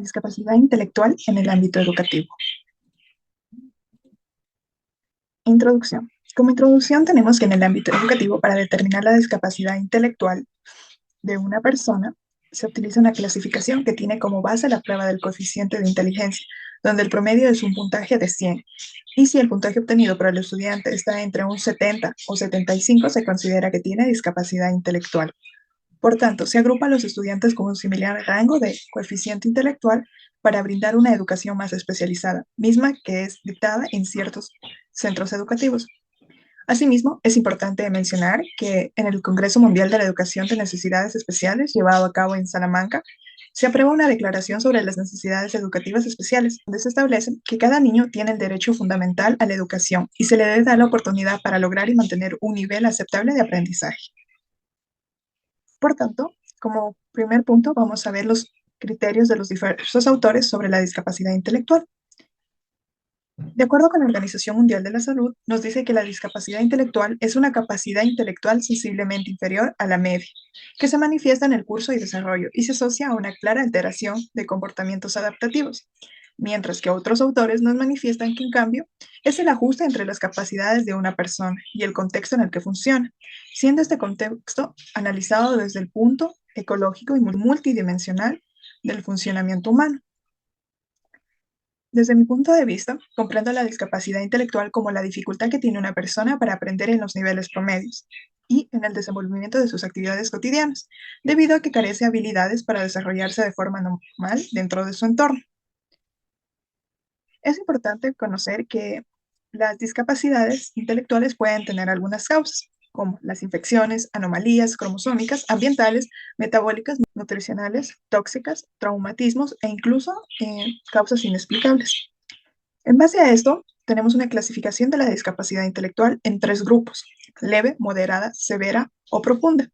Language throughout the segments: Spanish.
Discapacidad intelectual en el ámbito educativo. Introducción. Como introducción tenemos que en el ámbito educativo, para determinar la discapacidad intelectual de una persona, se utiliza una clasificación que tiene como base la prueba del coeficiente de inteligencia, donde el promedio es un puntaje de 100. Y si el puntaje obtenido por el estudiante está entre un 70 o 75, se considera que tiene discapacidad intelectual. Por tanto, se agrupa a los estudiantes con un similar rango de coeficiente intelectual para brindar una educación más especializada, misma que es dictada en ciertos centros educativos. Asimismo, es importante mencionar que en el Congreso Mundial de la Educación de Necesidades Especiales, llevado a cabo en Salamanca, se aprueba una declaración sobre las necesidades educativas especiales, donde se establece que cada niño tiene el derecho fundamental a la educación y se le debe dar la oportunidad para lograr y mantener un nivel aceptable de aprendizaje. Por tanto, como primer punto, vamos a ver los criterios de los diversos autores sobre la discapacidad intelectual. De acuerdo con la Organización Mundial de la Salud, nos dice que la discapacidad intelectual es una capacidad intelectual sensiblemente inferior a la media, que se manifiesta en el curso y desarrollo y se asocia a una clara alteración de comportamientos adaptativos, mientras que otros autores nos manifiestan que, en cambio, es el ajuste entre las capacidades de una persona y el contexto en el que funciona, siendo este contexto analizado desde el punto ecológico y multidimensional del funcionamiento humano. Desde mi punto de vista, comprendo la discapacidad intelectual como la dificultad que tiene una persona para aprender en los niveles promedios y en el desenvolvimiento de sus actividades cotidianas, debido a que carece de habilidades para desarrollarse de forma normal dentro de su entorno. Es importante conocer que las discapacidades intelectuales pueden tener algunas causas, como las infecciones, anomalías cromosómicas, ambientales, metabólicas, nutricionales, tóxicas, traumatismos e incluso causas inexplicables. En base a esto, tenemos una clasificación de la discapacidad intelectual en tres grupos: leve, moderada, severa o profunda.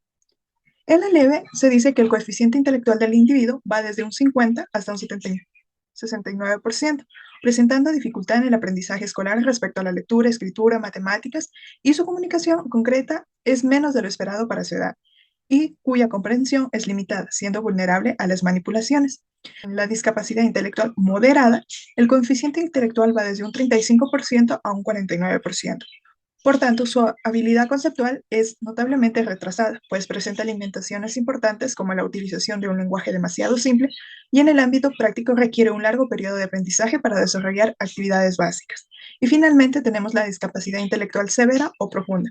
En la leve se dice que el coeficiente intelectual del individuo va desde un 50 hasta un 69%, presentando dificultad en el aprendizaje escolar respecto a la lectura, escritura, matemáticas, y su comunicación concreta es menos de lo esperado para su edad, y cuya comprensión es limitada, siendo vulnerable a las manipulaciones. En la discapacidad intelectual moderada, el coeficiente intelectual va desde un 35% a un 49%. Por tanto, su habilidad conceptual es notablemente retrasada, pues presenta limitaciones importantes como la utilización de un lenguaje demasiado simple, y en el ámbito práctico requiere un largo periodo de aprendizaje para desarrollar actividades básicas. Y finalmente tenemos la discapacidad intelectual severa o profunda.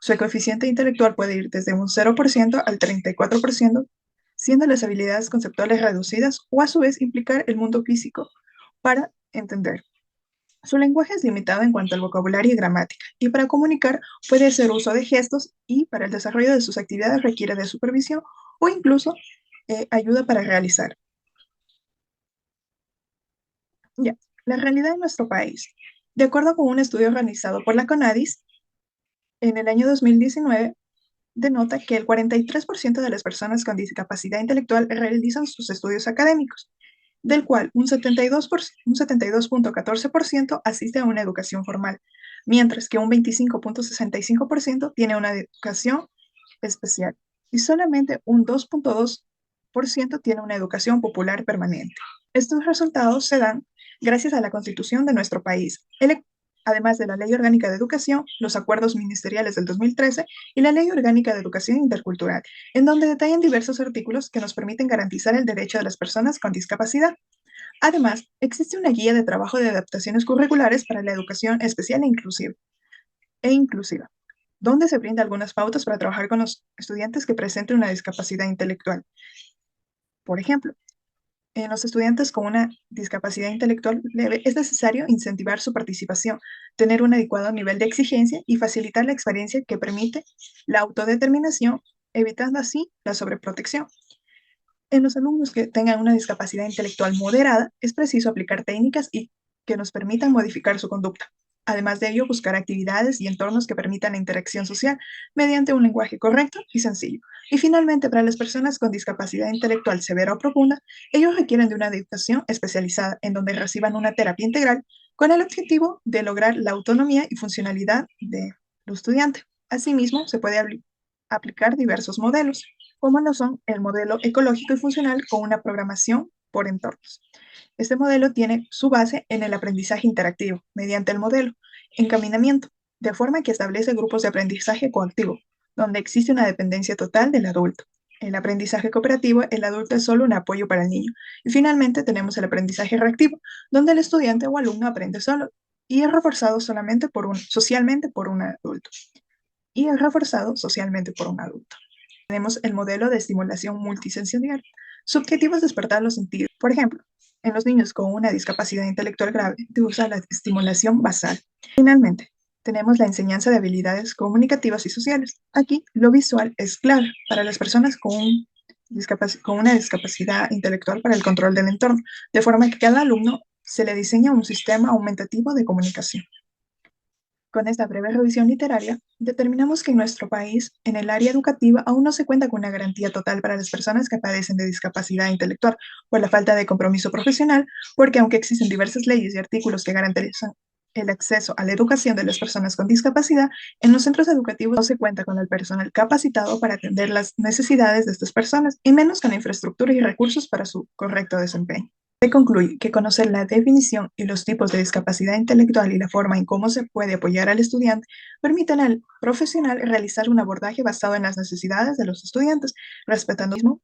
Su coeficiente intelectual puede ir desde un 0% al 34%, siendo las habilidades conceptuales reducidas o a su vez implicar el mundo físico para entender. Su lenguaje es limitado en cuanto al vocabulario y gramática, y para comunicar puede hacer uso de gestos, y para el desarrollo de sus actividades requiere de supervisión o incluso ayuda para realizar. Ya, la realidad en nuestro país. De acuerdo con un estudio realizado por la CONADIS, en el año 2019, denota que el 43% de las personas con discapacidad intelectual realizan sus estudios académicos, del cual un 72.14% asiste a una educación formal, mientras que un 25.65% tiene una educación especial y solamente un 2.2% tiene una educación popular permanente. Estos resultados se dan gracias a la Constitución de nuestro país, además de la Ley Orgánica de Educación, los acuerdos ministeriales del 2013 y la Ley Orgánica de Educación Intercultural, en donde detallan diversos artículos que nos permiten garantizar el derecho de las personas con discapacidad. Además, existe una guía de trabajo de adaptaciones curriculares para la educación especial e inclusiva, donde se brinda algunas pautas para trabajar con los estudiantes que presenten una discapacidad intelectual. Por ejemplo, en los estudiantes con una discapacidad intelectual leve es necesario incentivar su participación, tener un adecuado nivel de exigencia y facilitar la experiencia que permite la autodeterminación, evitando así la sobreprotección. En los alumnos que tengan una discapacidad intelectual moderada, es preciso aplicar técnicas y que nos permitan modificar su conducta. Además de ello, buscar actividades y entornos que permitan la interacción social mediante un lenguaje correcto y sencillo. Y finalmente, para las personas con discapacidad intelectual severa o profunda, ellos requieren de una educación especializada en donde reciban una terapia integral con el objetivo de lograr la autonomía y funcionalidad del estudiante. Asimismo, se puede aplicar diversos modelos, como lo son el modelo ecológico y funcional con una programación por entornos. Este modelo tiene su base en el aprendizaje interactivo, mediante el modelo encaminamiento, de forma que establece grupos de aprendizaje coactivo, donde existe una dependencia total del adulto. El aprendizaje cooperativo, el adulto es solo un apoyo para el niño. Y finalmente tenemos el aprendizaje reactivo, donde el estudiante o alumno aprende solo y es reforzado socialmente por un adulto. Y es reforzado socialmente por un adulto. Tenemos el modelo de estimulación multisensorial. Su objetivo es despertar los sentidos. Por ejemplo, en los niños con una discapacidad intelectual grave, se usa la estimulación basal. Finalmente, tenemos la enseñanza de habilidades comunicativas y sociales. Aquí, lo visual es clave para las personas con una discapacidad intelectual para el control del entorno, de forma que cada alumno se le diseña un sistema aumentativo de comunicación. Con esta breve revisión literaria, determinamos que en nuestro país, en el área educativa, aún no se cuenta con una garantía total para las personas que padecen de discapacidad intelectual por la falta de compromiso profesional, porque aunque existen diversas leyes y artículos que garantizan el acceso a la educación de las personas con discapacidad, en los centros educativos no se cuenta con el personal capacitado para atender las necesidades de estas personas, y menos con la infraestructura y recursos para su correcto desempeño. Se concluye que conocer la definición y los tipos de discapacidad intelectual y la forma en cómo se puede apoyar al estudiante permiten al profesional realizar un abordaje basado en las necesidades de los estudiantes, respetando el mismo